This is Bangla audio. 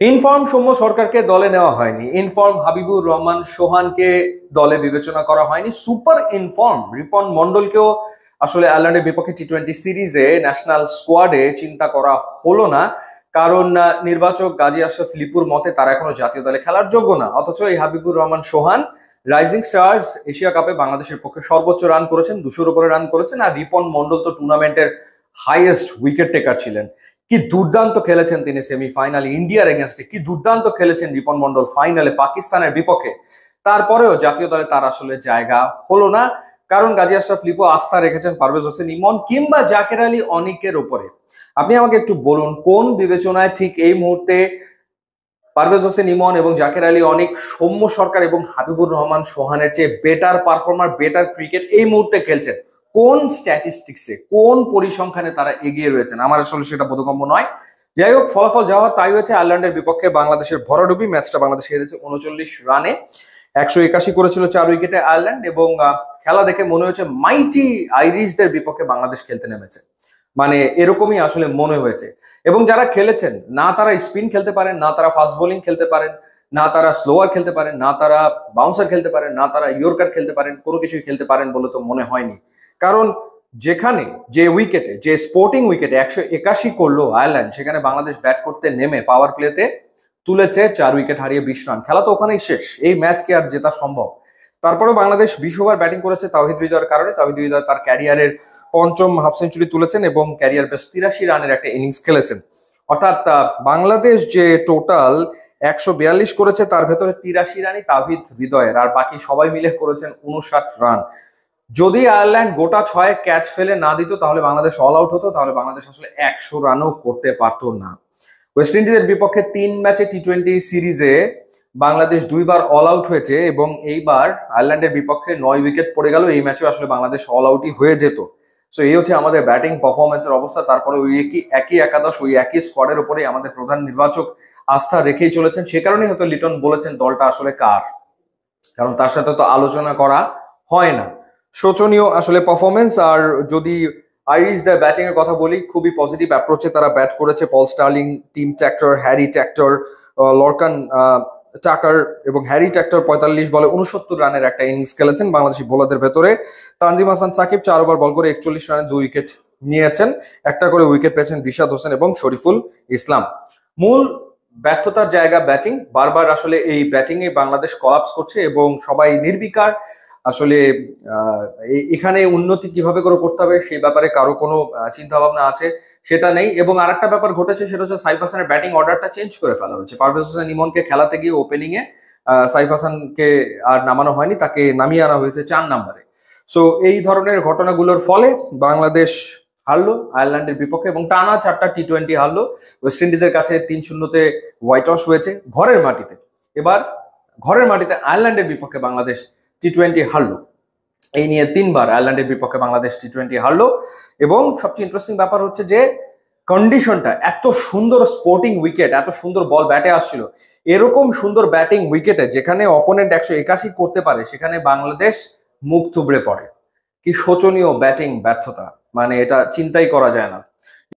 ইনফর্ম সৌম্য সরকারকে দলে নেওয়া হয়নি, ইনফর্ম হাবিবুর রহমান সোহানকে দলে বিবেচনা করা হয়নি, সুপার ইনফর্ম রিপন মন্ডলকেও আসলে আয়ারল্যান্ডের বিপক্ষে টি-20 সিরিজে ন্যাশনাল স্কোয়াডে চিন্তা করা হলো না। কারণ নির্বাচক গাজী আশরাফ লিপুর মতে তারা এখনো জাতীয় দলে খেলার যোগ্য না। অথচ এই হাবিবুর রহমান সোহান রাইজিং স্টার্স এশিয়া কাপে বাংলাদেশের পক্ষে সর্বোচ্চ রান করেছেন, 200-র উপরে রান করেছেন। আর রিপন মন্ডল তো টুর্নামেন্টের হাইয়েস্ট উইকেট টেকার ছিলেন। কি দুর্দান্ত খেলেছেন তিনি সেমিফাইনালে ইন্ডিয়ার এগেনস্টে, কি দুর্দান্ত খেলেছেন রিপন মন্ডল ফাইনালে পাকিস্তানের বিপক্ষে। তারপরেও জাতীয় দলে তার আসলে জায়গা হলো না, কারণ গাজী আশরাফ লিপু আস্থা রেখেছেন পারভেজ হোসেন ইমন কিংবা জাকের আলী অনিকের উপরে। আপনি আমাকে একটু বলুন কোন বিবেচনায় ঠিক এই মুহূর্তে পারভেজ হোসেন ইমন এবং জাকের আলী অনিক সৌম্য সরকার এবং হাবিবুর রহমান সোহানের চেয়ে বেটার পারফর্মার, বেটার ক্রিকেট এই মুহূর্তে খেলছেন? কোন স্ট্যাটিস্টিক্সে, কোন পরিসংখ্যানে তারা এগিয়ে রয়েছেন? আমার আসলে সেটা বোধগম্য নয়। যাই হোক, ফলাফল যা হওয়ার তাই হয়েছে। আয়ারল্যান্ডের বিপক্ষে বাংলাদেশের ভরাডুবি ম্যাচটা বাংলাদেশ হেরেছে 39 রানে, 181 করেছিল 4 উইকেটে আয়ারল্যান্ড। এবং খেলা দেখে মনে হয়েছে মাইটি আইরিশদের বিপক্ষে বাংলাদেশ খেলতে নেমেছে, মানে এরকমই আসলে মনে হয়েছে। এবং যারা খেলেছেন, না তারা স্পিন খেলতে পারেন, না তারা ফাস্ট বোলিং খেলতে পারেন, না তারা স্লোয়ার খেলতে পারেন, না তারা বাউন্সার খেলতে পারেন, না তারা ইয়র্কার খেলতে পারেন, কোনো কিছুই খেলতে পারেন বলে তো মনে হয়নি। কারণ যেখানে যে উইকেটে, যে স্পোর্টিং উইকেটে 181 করলো আয়ারল্যান্ড, সেখানে বাংলাদেশ ব্যাট করতে নেমে পাওয়ার প্লেতে তুলেছে 4 উইকেট হারিয়ে 20 রান। খেলা তো ওখানেই শেষ, এই ম্যাচ কি আর জেতা সম্ভব? তারপরেও বাংলাদেশ 20 ওভার ব্যাটিং করেছে তাওহিদ হৃদয়ের কারণে। তাওহিদ হৃদয় তার ক্যারিয়ারের 5ম হাফ সেঞ্চুরি তুলেছেন এবং ক্যারিয়ার বেশ 83 রানের একটা ইনিংস খেলেছেন। অর্থাৎ বাংলাদেশ যে টোটাল 142 করেছে, তার ভেতরে 83 রানই তাওহিদ হৃদয়ের, আর বাকি সবাই মিলে করেছেন 59 রান। যদি আয়ারল্যান্ড গোটা 6 ক্যাচ ফেলে না দিত, তাহলে বাংলাদেশ অল আউট হতো, তাহলে বাংলাদেশ আসলে 100 রানও করতে পারতো না। ওয়েস্ট ইন্ডিজের বিপক্ষে 3 ম্যাচে টি-20 সিরিজে বাংলাদেশ 2বার অল আউট হয়েছে এবং এইবার আয়ারল্যান্ডের বিপক্ষে 9 উইকেট পড়ে গেল। এই ম্যাচেও আসলে বাংলাদেশ অল আউটই হয়ে যেত। সো এই হচ্ছে আমাদের ব্যাটিং পারফরমেন্সের অবস্থা। তারপরে ওই একই একাদশ, ওই একই স্কোয়াডের উপরেই আমাদের প্রধান নির্বাচক আস্থা রেখেই চলেছেন। সে কারণেই হয়তো লিটন বলেছেন দলটা আসলে কার, কারণ তার সাথে তো আলোচনা করা হয় না। শোচনীয় আসলে পারফরমেন্স। আর যদি আইরিশদের ব্যাটিং এর কথা বলি, খুবই পজিটিভ অ্যাপ্রোচে তারা ব্যাট করেছে। Paul Stirling, team tractor, Harry tractor, Lorcan টাকার এবং হ্যারি ট্যাক্টর 45 বলে 69 রানের একটা ইনিংস খেলেছেন বাংলাদেশি বোলারদের ভেতরে। তানজিম হাসান সাকিব 4 ওভার বল করে 41 রানে 2 উইকেট নিয়েছেন। একটা করে উইকেট পেয়েছেন রিশাদ হোসেন এবং শরীফুল ইসলাম। মূল ব্যর্থতার জায়গা ব্যাটিং। বারবার আসলে এই ব্যাটিং এ বাংলাদেশ কলাপস করছে এবং সবাই নির্বিকার। আসলে এখানে উন্নতি কিভাবে করে করতে হবে সেই ব্যাপারে কারো কোনো চিন্তা ভাবনা আছে সেটা নেই। এবং আরেকটা ব্যাপার ঘটেছে, সেটা হচ্ছে সাইফ হাসানের ব্যাটিং অর্ডারটা চেঞ্জ করে ফেলা হয়েছে। পারভেজ হোসেন ইমনকে খেলাতে গিয়ে ওপেনিং এ সাইফ হাসানকে আর নামানো হয়নি, তাকে নামিয়ে আনা হয়েছে 4 নম্বরে। সো এই ধরনের ঘটনাগুলোর ফলে বাংলাদেশ হারলো আয়ারল্যান্ডের বিপক্ষে এবং টানা 4টা টি-20 হারলো। ওয়েস্ট ইন্ডিজের কাছে 3-0 হোয়াইট ওয়াশ হয়েছে ঘরের মাটিতে। এবার ঘরের মাটিতে আয়ারল্যান্ডের বিপক্ষে বাংলাদেশ টি-20 হারলো। এই নিয়ে 3বার আয়ারল্যান্ডের বিপক্ষে বাংলাদেশ টি-20 হারলো। এবং সবচেয়ে ইন্টারেস্টিং ব্যাপার হচ্ছে যে কন্ডিশনটা, এত সুন্দর স্পোর্টিং উইকেট, এত সুন্দর বল ব্যাটে আসছিল, এরকম সুন্দর ব্যাটিং উইকেটে যেখানে অপোনেন্ট 181 করতে পারে, সেখানে বাংলাদেশ মুখ থুবড়ে পড়ে। কি শোচনীয় ব্যাটিং ব্যর্থতা, মানে এটা চিন্তাই করা যায় না।